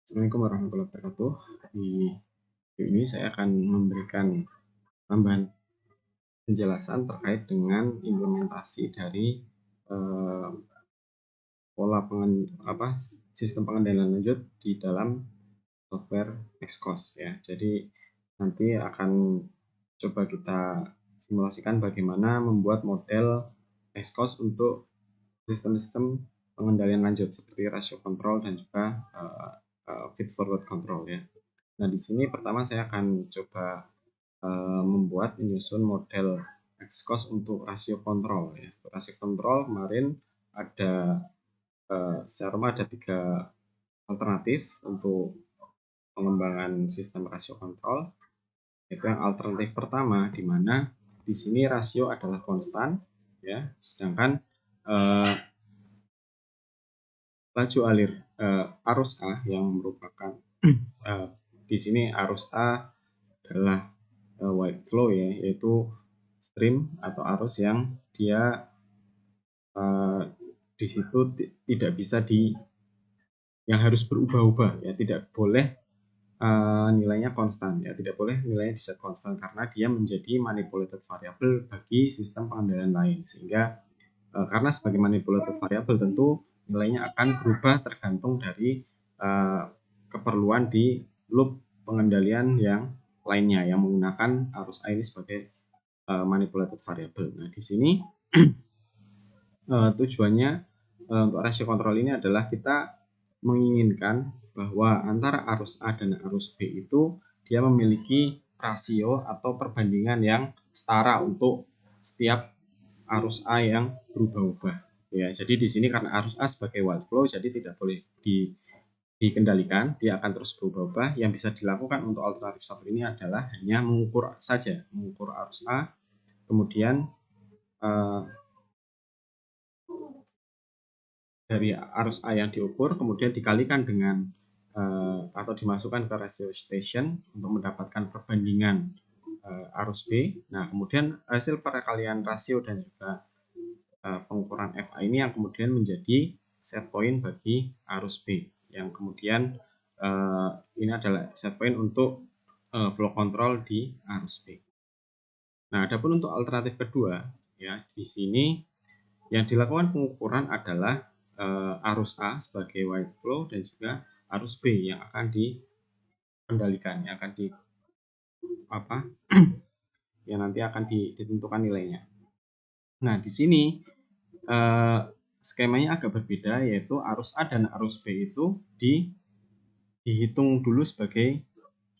Assalamualaikum warahmatullahi wabarakatuh. Di video ini saya akan memberikan tambahan penjelasan terkait dengan implementasi dari eh, pola sistem pengendalian lanjut di dalam software Xcos ya. Jadi nanti akan coba kita simulasikan bagaimana membuat model Xcos untuk sistem-sistem pengendalian lanjut seperti ratio control dan juga feed forward control ya. Nah, di sini pertama saya akan coba menyusun model Xcos untuk rasio kontrol ya. Rasio kontrol kemarin ada secara umum ada 3 alternatif untuk pengembangan sistem rasio kontrol. Itu yang alternatif pertama, di mana di sini rasio adalah konstan ya, sedangkan laju alir arus A yang merupakan di sini arus A adalah white flow ya, yaitu stream atau arus yang dia di situ tidak bisa yang harus berubah-ubah ya, tidak boleh nilainya konstan ya, tidak boleh nilainya di set konstan karena dia menjadi manipulated variable bagi sistem pengendalian lain, sehingga karena sebagai manipulated variable tentu nilainya akan berubah tergantung dari keperluan di loop pengendalian yang lainnya yang menggunakan arus A ini sebagai manipulated variable. Nah, di sini tujuannya untuk rasio kontrol ini adalah kita menginginkan bahwa antara arus A dan arus B itu dia memiliki rasio atau perbandingan yang setara untuk setiap arus A yang berubah-ubah. Ya, jadi di sini karena arus A sebagai wild flow, jadi tidak boleh dikendalikan, dia akan terus berubah-ubah. Yang bisa dilakukan untuk alternatif satu ini adalah hanya mengukur saja, mengukur arus A, kemudian dari arus A yang diukur kemudian dikalikan dengan atau dimasukkan ke ratio station untuk mendapatkan perbandingan arus B. Nah, kemudian hasil perkalian rasio dan juga pengukuran FA ini yang kemudian menjadi set point bagi arus B, yang kemudian ini adalah set point untuk flow control di arus B. Nah, adapun untuk alternatif kedua ya, di sini yang dilakukan pengukuran adalah arus A sebagai white flow dan juga arus B yang akan dikendalikan, yang akan yang nanti akan ditentukan nilainya. Nah, di sini skemanya agak berbeda, yaitu arus A dan arus B itu dihitung dulu sebagai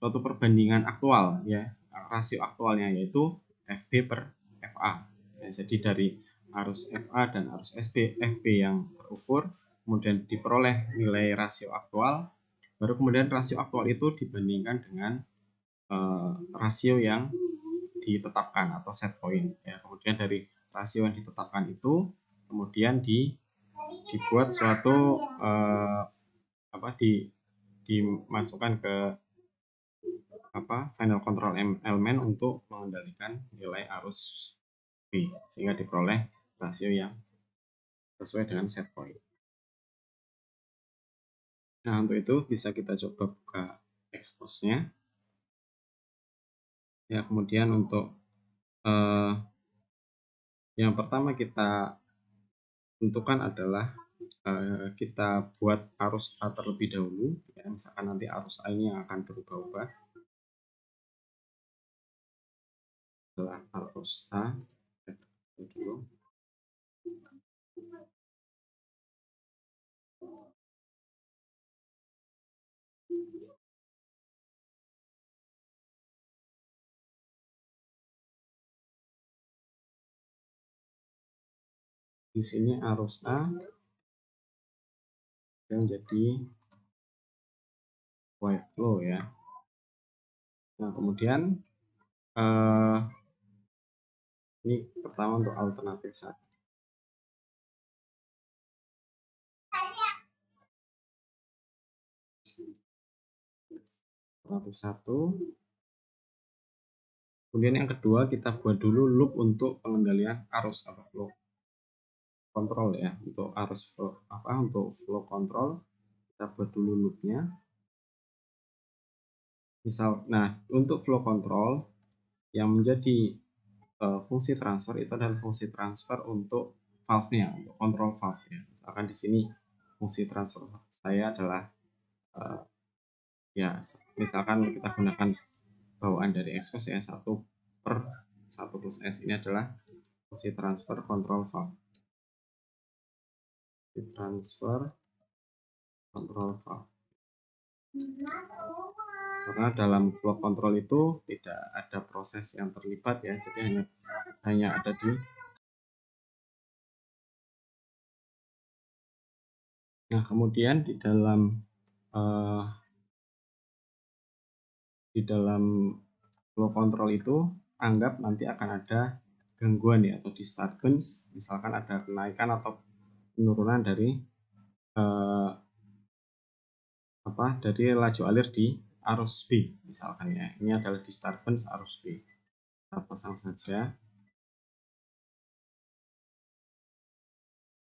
suatu perbandingan aktual ya, rasio aktualnya yaitu FB per FA. Ya, jadi dari arus FA dan arus FB yang terukur kemudian diperoleh nilai rasio aktual, baru kemudian rasio aktual itu dibandingkan dengan rasio yang ditetapkan atau set point ya. Kemudian dari rasio yang ditetapkan itu kemudian dibuat suatu dimasukkan ke final control element untuk mengendalikan nilai arus B sehingga diperoleh rasio yang sesuai dengan set point. Nah, untuk itu bisa kita coba buka Xcos-nya. Ya, kemudian untuk yang pertama kita tentukan adalah kita buat arus A terlebih dahulu ya, misalkan nanti arus A ini yang akan berubah-ubah. Setelah arus A dulu. Di sini arus A yang jadi white flow ya. Nah, kemudian ini pertama untuk alternatif 1. Alternatif 1. Kemudian yang kedua kita buat dulu loop untuk pengendalian arus atau flow control ya. Untuk arus flow untuk flow control kita buat dulu loopnya. Nah, untuk flow control yang menjadi fungsi transfer itu adalah fungsi transfer untuk valve-nya, untuk kontrol valve ya. Misalkan di sini fungsi transfer saya adalah ya misalkan kita gunakan bawaan dari exhaust ya 1/1 + S, ini adalah fungsi transfer control valve. Transfer control valve. Karena dalam flow control itu tidak ada proses yang terlibat ya, jadi hanya ada di. Nah, kemudian di dalam flow control itu anggap nanti akan ada gangguan ya atau disturbance, misalkan ada kenaikan atau penurunan dari dari laju alir di arus B misalkan ya. Ini adalah disturbance arus B. Kita pasang saja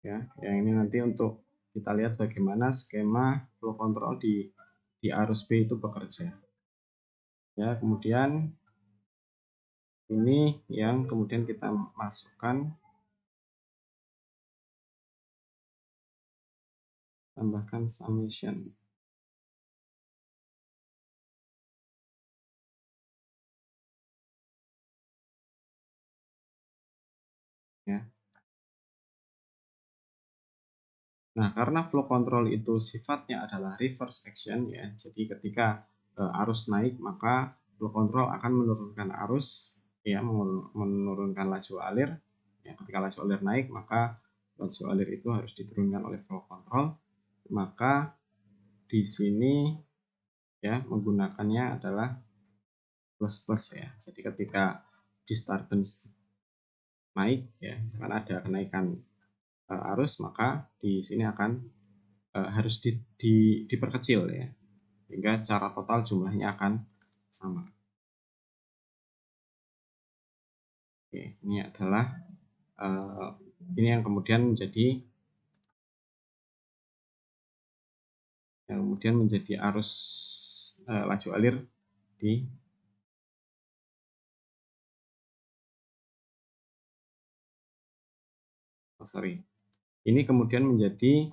ya. Yang ini nanti untuk kita lihat bagaimana skema flow control di arus B itu bekerja. Ya, kemudian ini yang kemudian kita masukkan, tambahkan summation. Ya. Nah, karena flow control itu sifatnya adalah reverse action ya. Jadi ketika arus naik maka flow control akan menurunkan arus ya, menurunkan laju alir. Ya, ketika laju alir naik maka laju alir itu harus diturunkan oleh flow control. Maka di sini ya menggunakannya adalah plus ya. Jadi ketika disturbance naik ya, akan ada kenaikan arus, maka di sini akan harus diperkecil ya, sehingga secara total jumlahnya akan sama. Oke, ini adalah ini yang kemudian menjadi arus laju alir di ini kemudian menjadi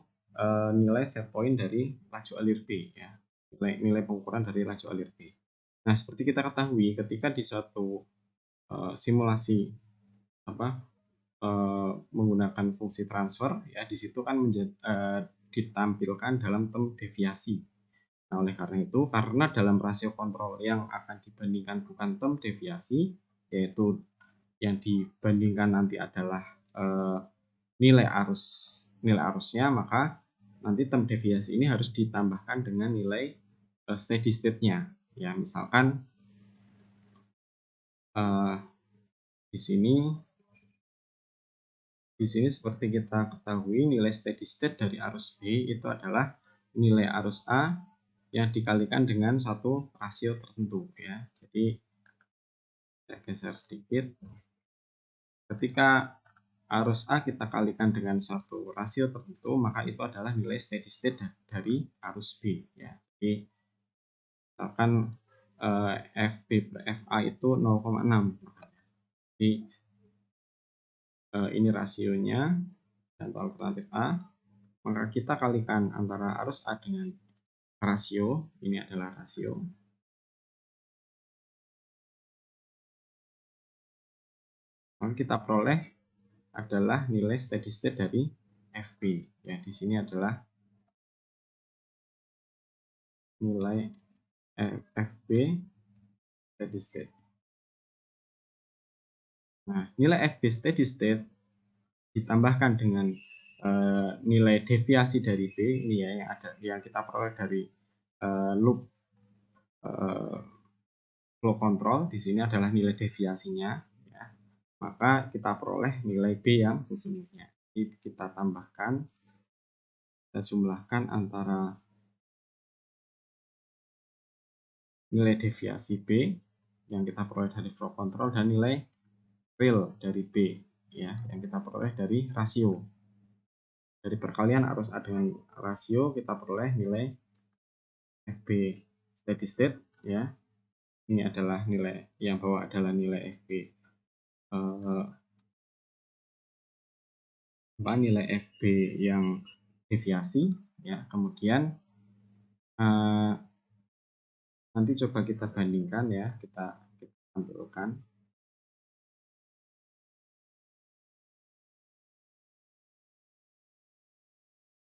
nilai set point dari laju alir B ya, nilai pengukuran dari laju alir B. Nah, seperti kita ketahui ketika di suatu simulasi menggunakan fungsi transfer ya, di situ kan ditampilkan dalam term deviasi. Nah, oleh karena itu, karena dalam rasio kontrol yang akan dibandingkan bukan term deviasi, yaitu yang dibandingkan nanti adalah nilai arusnya, maka nanti term deviasi ini harus ditambahkan dengan nilai steady state-nya. Ya, misalkan di sini seperti kita ketahui nilai steady state dari arus B itu adalah nilai arus A yang dikalikan dengan satu rasio tertentu ya. Jadi saya geser sedikit. Ketika arus A kita kalikan dengan suatu rasio tertentu, maka itu adalah nilai steady state dari arus B ya. Jadi misalkan FB per FA itu 0,6. Jadi ini rasionya dan alternatif A, maka kita kalikan antara arus A dengan rasio, ini adalah rasio. Maka kita peroleh adalah nilai steady state dari FB. Ya, di sini adalah nilai FB steady state. Nah, nilai FB steady state ditambahkan dengan nilai deviasi dari B ini ya yang kita peroleh dari loop flow control. Di sini adalah nilai deviasinya ya. Maka kita peroleh nilai B yang sesungguhnya. Jadi kita tambahkan, kita jumlahkan antara nilai deviasi B yang kita peroleh dari flow control dan nilai real dari B ya yang kita peroleh dari rasio. Dari perkalian arus A dengan rasio kita peroleh nilai FB steady state ya. ini adalah nilai yang bawah adalah nilai FB nilai FB yang deviasi ya. Kemudian nanti coba kita bandingkan ya, kita tampilkan.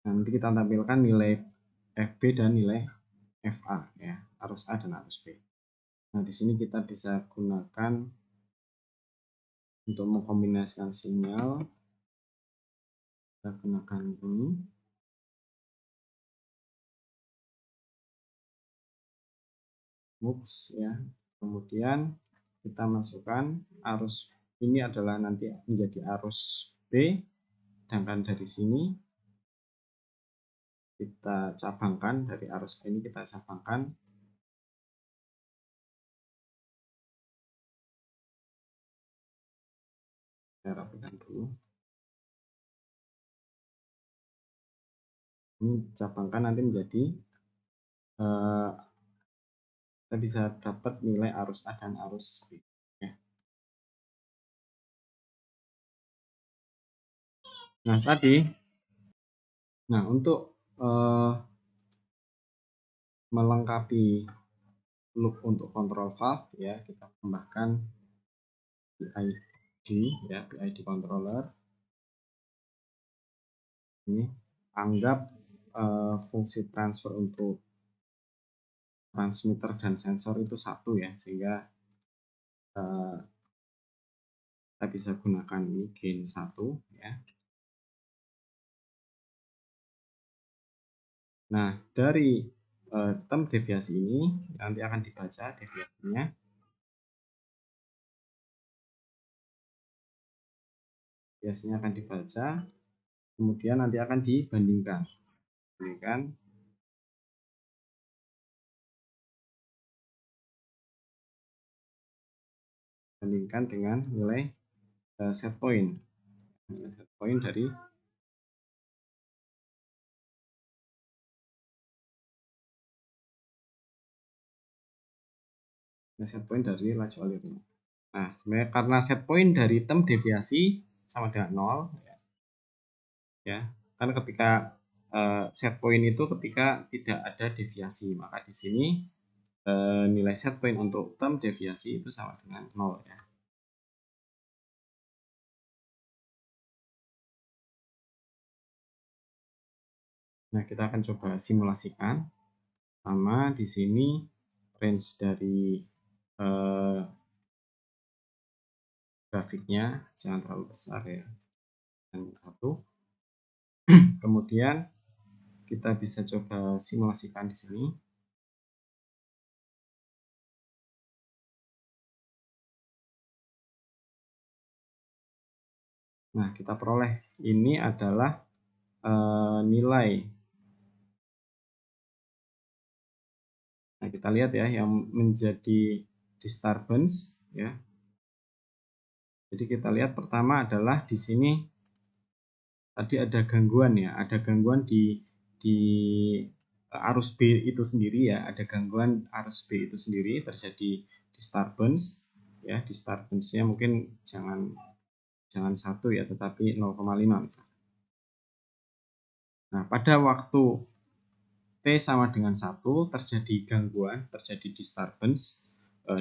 Nanti kita tampilkan nilai FB dan nilai FA ya, arus A dan arus B. Nah, di sini kita bisa gunakan untuk mengkombinasikan sinyal. Kita gunakan ini. Oops ya. Kemudian kita masukkan arus ini adalah nanti menjadi arus B, sedangkan dari sini kita cabangkan, dari arus ini kita cabangkan saya rapikan dulu. Ini cabangkan nanti menjadi kita bisa dapat nilai arus A dan arus B ya. Nah tadi, untuk melengkapi loop untuk kontrol valve ya, kita tambahkan PID ya, PID controller. Ini anggap fungsi transfer untuk transmitter dan sensor itu satu ya, sehingga kita bisa gunakan ini gain 1 ya. Nah, dari term deviasi ini nanti akan dibaca deviasinya. Deviasinya akan dibaca, kemudian nanti akan dibandingkan. Bandingkan dengan nilai set point. Set point dari laju alirnya. Nah, sebenarnya karena set point dari term deviasi sama dengan 0 ya. Kan ketika set point itu ketika tidak ada deviasi, maka di sini nilai set point untuk term deviasi itu sama dengan 0 ya. Nah, kita akan coba simulasikan. Sama di sini range dari grafiknya jangan terlalu besar ya. Dan 1. Kemudian kita bisa coba simulasikan di sini. Nah, kita peroleh ini adalah nilai. Nah, kita lihat ya yang menjadi disturbance ya. Jadi kita lihat pertama adalah di sini tadi ada gangguan ya, ada gangguan di arus B itu sendiri ya, ada gangguan arus B itu sendiri, terjadi disturbance ya, disturbance-nya mungkin jangan 1 ya, tetapi 0,5 misalnya. Nah, pada waktu T sama dengan 1 terjadi gangguan, terjadi disturbance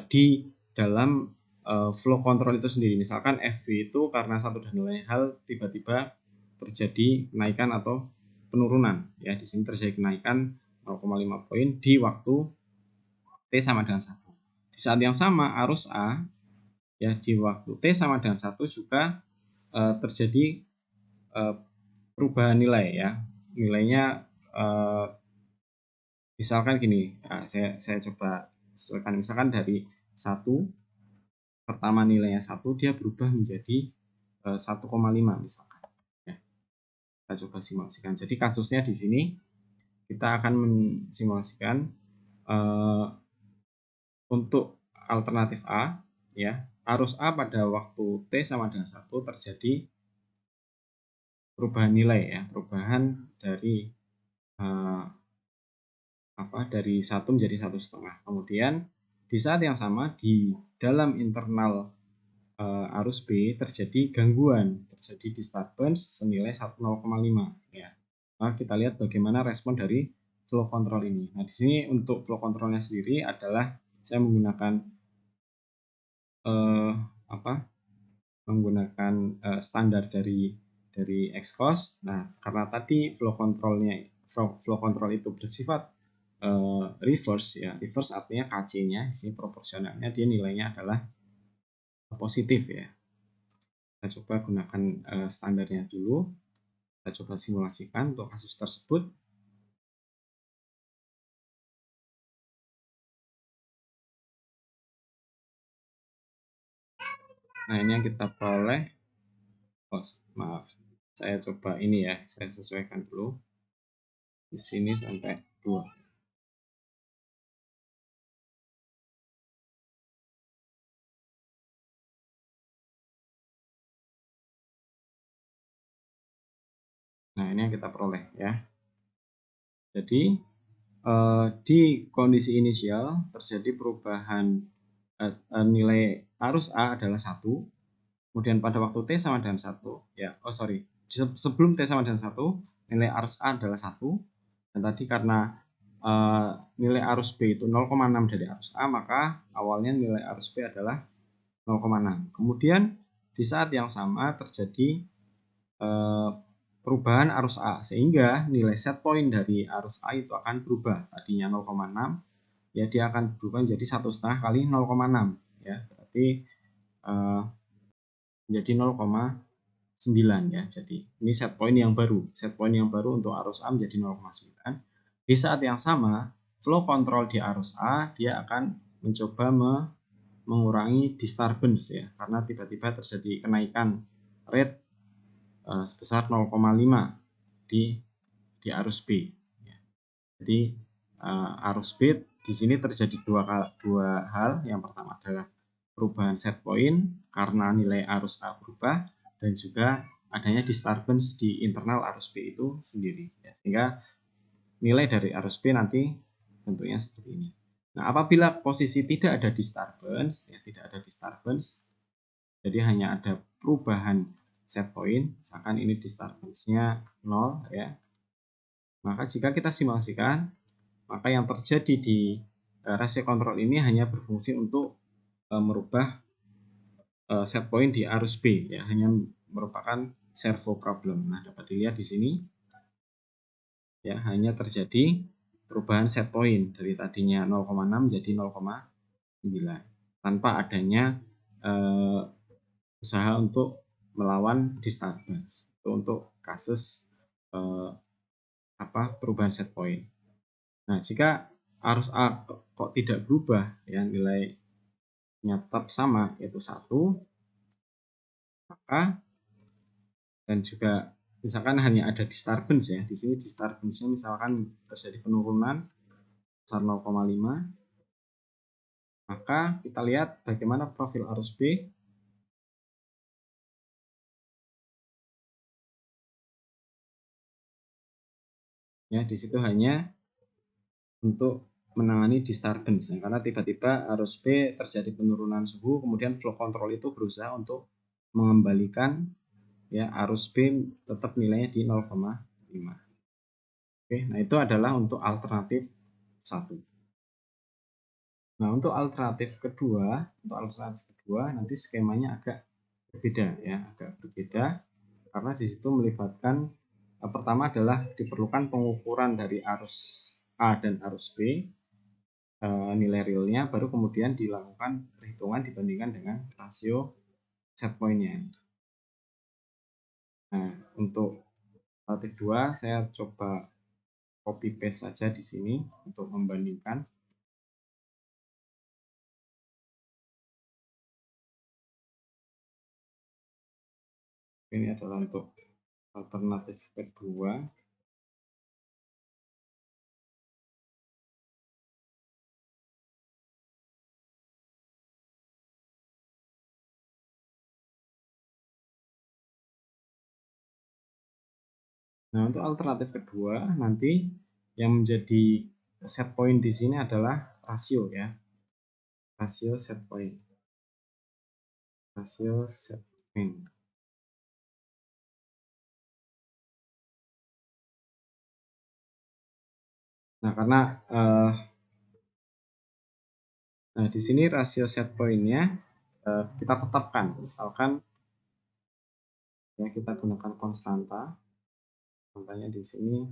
di dalam flow control itu sendiri. Misalkan FV itu karena satu dan lain hal tiba-tiba terjadi kenaikan atau penurunan ya. Di sini terjadi kenaikan 0,5 poin di waktu T sama dengan 1. Di saat yang sama arus A ya di waktu T sama dengan 1 juga terjadi perubahan nilai ya. Nilainya misalkan gini, nah, saya coba sesuaikan, misalkan dari 1 pertama nilainya 1 dia berubah menjadi 1,5 misalkan ya. Kita coba simulasikan. Jadi kasusnya di sini kita akan mensimulasikan untuk alternatif A ya, arus A pada waktu T sama dengan 1 terjadi perubahan nilai ya, perubahan dari dari 1 menjadi 1,5. Kemudian di di saat yang sama di dalam internal arus B terjadi gangguan, terjadi disturbance senilai 0,5 ya. Nah, kita lihat bagaimana respon dari flow control ini. Nah, di sini untuk flow controlnya sendiri adalah saya menggunakan standar dari Xcos. Nah, karena tadi flow control itu bersifat reverse ya. Reverse artinya KC-nya, di sini proporsionalnya dia nilainya adalah positif ya. Kita coba gunakan standarnya dulu. Kita coba simulasikan untuk kasus tersebut. Nah, ini yang kita peroleh. Oh, maaf. Saya coba ini ya, saya sesuaikan dulu. Di sini sampai 2. Nah, ini yang kita peroleh ya. Jadi di kondisi inisial terjadi perubahan nilai arus A adalah 1. Kemudian pada waktu T sama dengan 1 ya. Sebelum T sama dengan 1, nilai arus A adalah 1. Dan tadi karena nilai arus B itu 0,6 dari arus A, maka awalnya nilai arus B adalah 0,6. Kemudian di saat yang sama terjadi perubahan arus A, sehingga nilai set point dari arus A itu akan berubah. Tadinya 0,6 ya, dia akan berubah menjadi 1,5 kali 0,6 ya, berarti menjadi 0,9 ya. Jadi ini set point yang baru untuk arus A menjadi 0,9. Di saat yang sama flow control di arus A dia akan mencoba mengurangi disturbance ya, karena tiba-tiba terjadi kenaikan rate sebesar 0,5 di arus B. Jadi arus B di sini terjadi dua hal. Yang pertama adalah perubahan set point karena nilai arus A berubah, dan juga adanya disturbance di internal arus B itu sendiri. Ya, sehingga nilai dari arus B nanti bentuknya seperti ini. Nah, apabila posisi tidak ada disturbance, jadi hanya ada perubahan set point, misalkan ini disturbance-nya 0 ya. Maka jika kita simulasikan, maka yang terjadi di ratio control ini hanya berfungsi untuk merubah set point di arus B ya, hanya merupakan servo problem. Nah, dapat dilihat di sini ya, hanya terjadi perubahan set point dari tadinya 0,6 jadi 0,9 tanpa adanya usaha untuk melawan disturbance. Itu untuk kasus perubahan set point. Nah, jika arus A kok tidak berubah ya, nilainya tetap sama yaitu 1, maka dan juga misalkan hanya ada disturbance ya. Di sini disturbance-nya misalkan terjadi penurunan sebesar 0,5, maka kita lihat bagaimana profil arus B. Ya, di situ hanya untuk menangani disturbance ya, karena tiba-tiba arus B terjadi penurunan suhu, kemudian flow control itu berusaha untuk mengembalikan ya arus B tetap nilainya di 0,5. Oke, nah itu adalah untuk alternatif 1. Nah, untuk alternatif kedua nanti skemanya agak berbeda ya, karena di situ melibatkan pertama adalah diperlukan pengukuran dari arus A dan arus B, nilai realnya, baru kemudian dilakukan perhitungan dibandingkan dengan rasio set point-nya. Nah, untuk alternatif 2 saya coba copy paste saja di sini untuk membandingkan. Ini adalah untuk alternatif kedua. Nah, untuk alternatif kedua nanti yang menjadi set point di sini adalah rasio ya. rasio set point. Rasio set point. Nah, karena nah di sini rasio set point-nya kita tetapkan. Misalkan ya kita gunakan konstanta. Contohnya di sini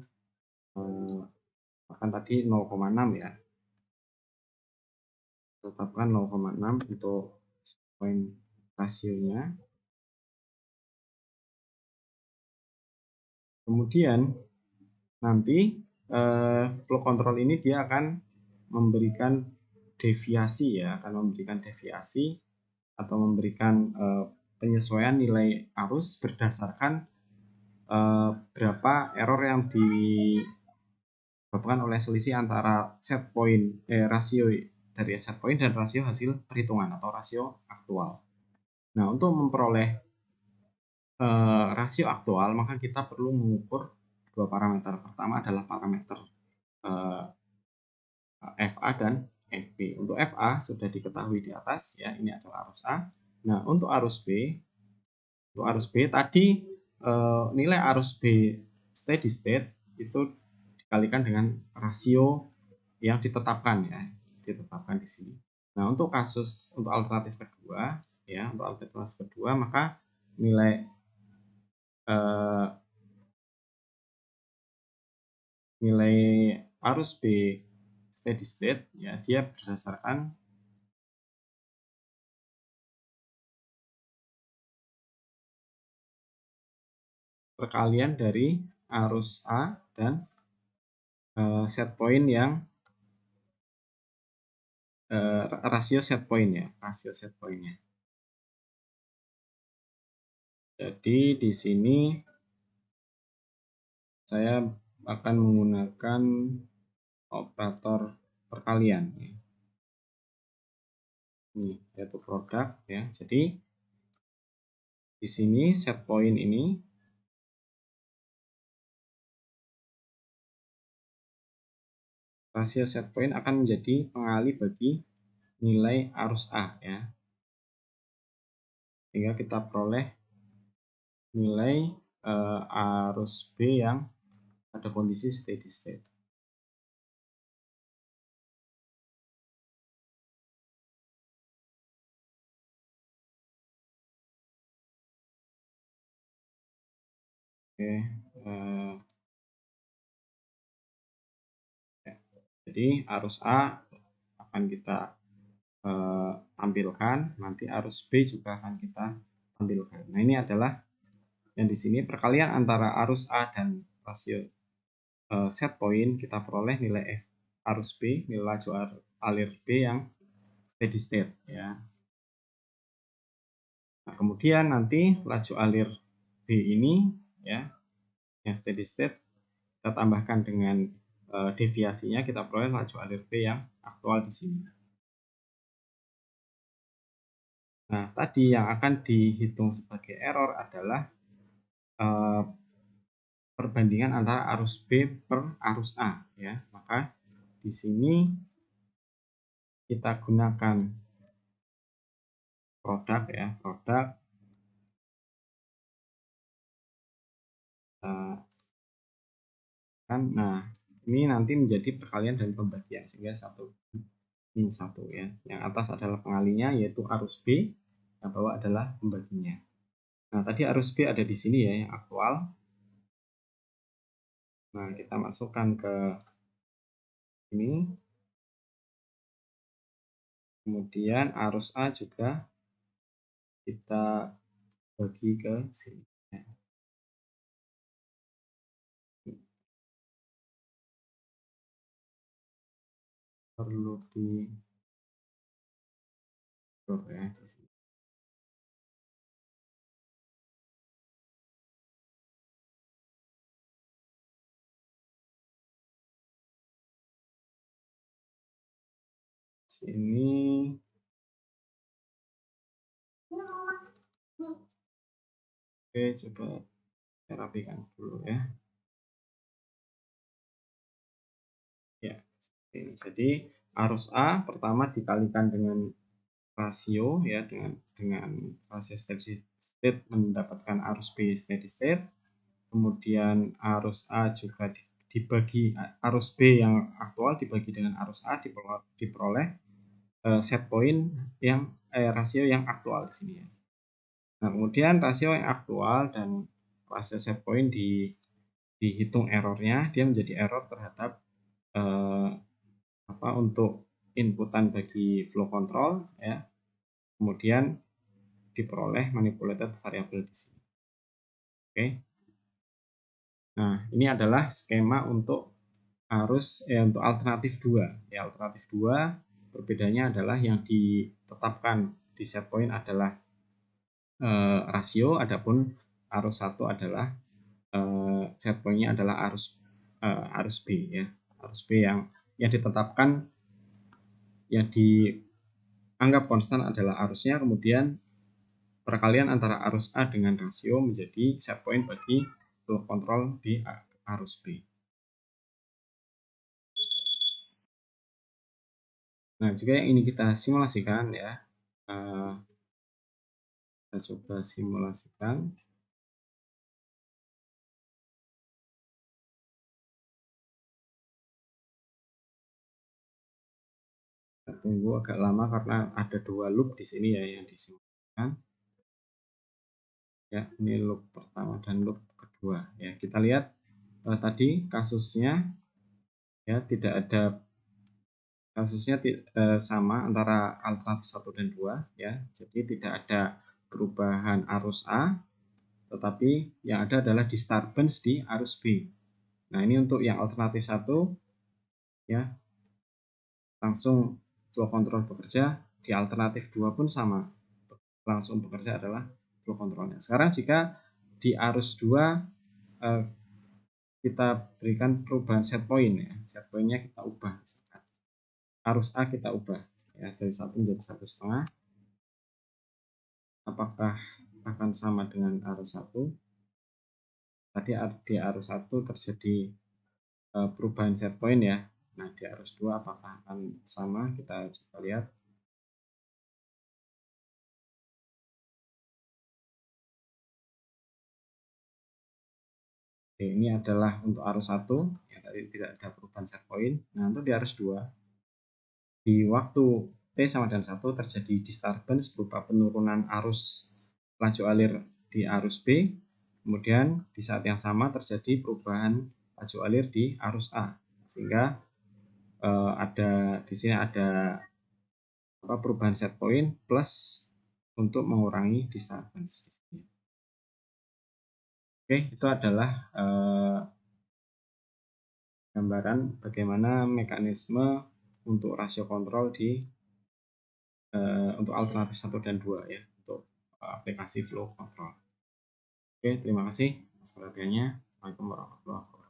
akan tadi 0,6 ya. Tetapkan 0,6 untuk point rasionya. Kemudian nanti flow control ini dia akan memberikan deviasi ya, akan memberikan deviasi atau memberikan penyesuaian nilai arus berdasarkan berapa error yang disebabkan oleh selisih antara set point rasio dari set point dan rasio hasil perhitungan atau rasio aktual. Nah, untuk memperoleh rasio aktual maka kita perlu mengukur dua parameter. Pertama adalah parameter FA dan FB. Untuk FA sudah diketahui di atas ya, ini adalah arus A. Nah, untuk arus B tadi nilai arus B steady state itu dikalikan dengan rasio yang ditetapkan ya, ditetapkan di sini. Nah, untuk alternatif kedua ya, untuk alternatif kedua maka nilai arus B steady state ya, dia berdasarkan perkalian dari arus A dan set point yang rasio set point ya, rasio set pointnya. Jadi di sini saya akan menggunakan operator perkalian. Ini yaitu produk ya. Jadi di sini set point ini rasio set point akan menjadi pengali bagi nilai arus A ya. Sehingga kita peroleh nilai arus B yang pada kondisi steady state. Oke, jadi arus A akan kita tampilkan, nanti arus B juga akan kita tampilkan. Nah, ini adalah yang di sini perkalian antara arus A dan rasio set point, kita peroleh nilai arus B, nilai laju alir B yang steady state ya. Nah, kemudian nanti laju alir B ini ya, yang steady state kita tambahkan dengan deviasinya, kita peroleh laju alir B yang aktual di sini. Nah, tadi yang akan dihitung sebagai error adalah perbandingan antara arus B per arus A ya. Maka di sini kita gunakan produk ya, produk kan. Nah, ini nanti menjadi perkalian dan pembagian sehingga 1 ya. Yang atas adalah pengalinya yaitu arus B, yang bawah adalah pembaginya. Nah, tadi arus B ada di sini ya, yang aktual. Nah, kita masukkan ke ini. Kemudian arus A juga kita bagi ke sini. Perlu di ya. Sini oke, coba saya rapikan dulu ya. Ya, ini. Jadi arus A pertama dikalikan dengan rasio ya, dengan rasio steady state mendapatkan arus B steady state. Kemudian arus A juga dibagi, arus B yang aktual dibagi dengan arus A diperoleh set point yang rasio yang aktual di sini ya. Nah, kemudian rasio yang aktual dan rasio set point dihitung errornya, dia menjadi error terhadap untuk inputan bagi flow control ya. Kemudian diperoleh manipulated variable di sini. Oke. Nah, ini adalah skema untuk untuk alternatif 2. Ya, alternatif 2 perbedaannya adalah yang ditetapkan di set point adalah rasio, adapun arus 1 adalah set point-nya adalah arus B ya. Arus B yang ditetapkan, yang dianggap konstan adalah arusnya, kemudian perkalian antara arus A dengan rasio menjadi set point bagi flow control di arus B. Nah, jika yang ini kita simulasikan ya, kita coba simulasikan. Kita tunggu agak lama karena ada 2 loop di sini ya yang disimulasikan. Ya, ini loop pertama dan loop kedua. Ya, kita lihat tadi kasusnya ya sama antara alternatif 1 dan 2 ya. Jadi tidak ada perubahan arus A, tetapi yang ada adalah disturbance di arus B. Nah, ini untuk yang alternatif 1 ya, langsung flow control bekerja, di alternatif 2 pun sama. Langsung bekerja adalah flow controlnya. Sekarang jika di arus 2 kita berikan perubahan set point ya. Set point-nya kita ubah. Arus A kita ubah ya, dari 1 menjadi 1,5. Apakah akan sama dengan arus 1? Tadi di arus 1 terjadi perubahan set point ya. Nah, di arus 2 apakah akan sama? Kita coba lihat. Oke, ini adalah untuk arus 1 ya, tadi tidak ada perubahan set point. Nah, untuk di arus 2 di waktu T sama dengan 1 terjadi disturbance berupa penurunan arus laju alir di arus B. Kemudian di saat yang sama terjadi perubahan laju alir di arus A, sehingga di sini ada perubahan set point plus untuk mengurangi disturbance. Oke, itu adalah gambaran bagaimana mekanisme untuk rasio kontrol untuk alternatif 1 dan 2 ya, untuk aplikasi flow control. Oke, terima kasih atas perhatiannya. Assalamualaikum warahmatullahi wabarakatuh.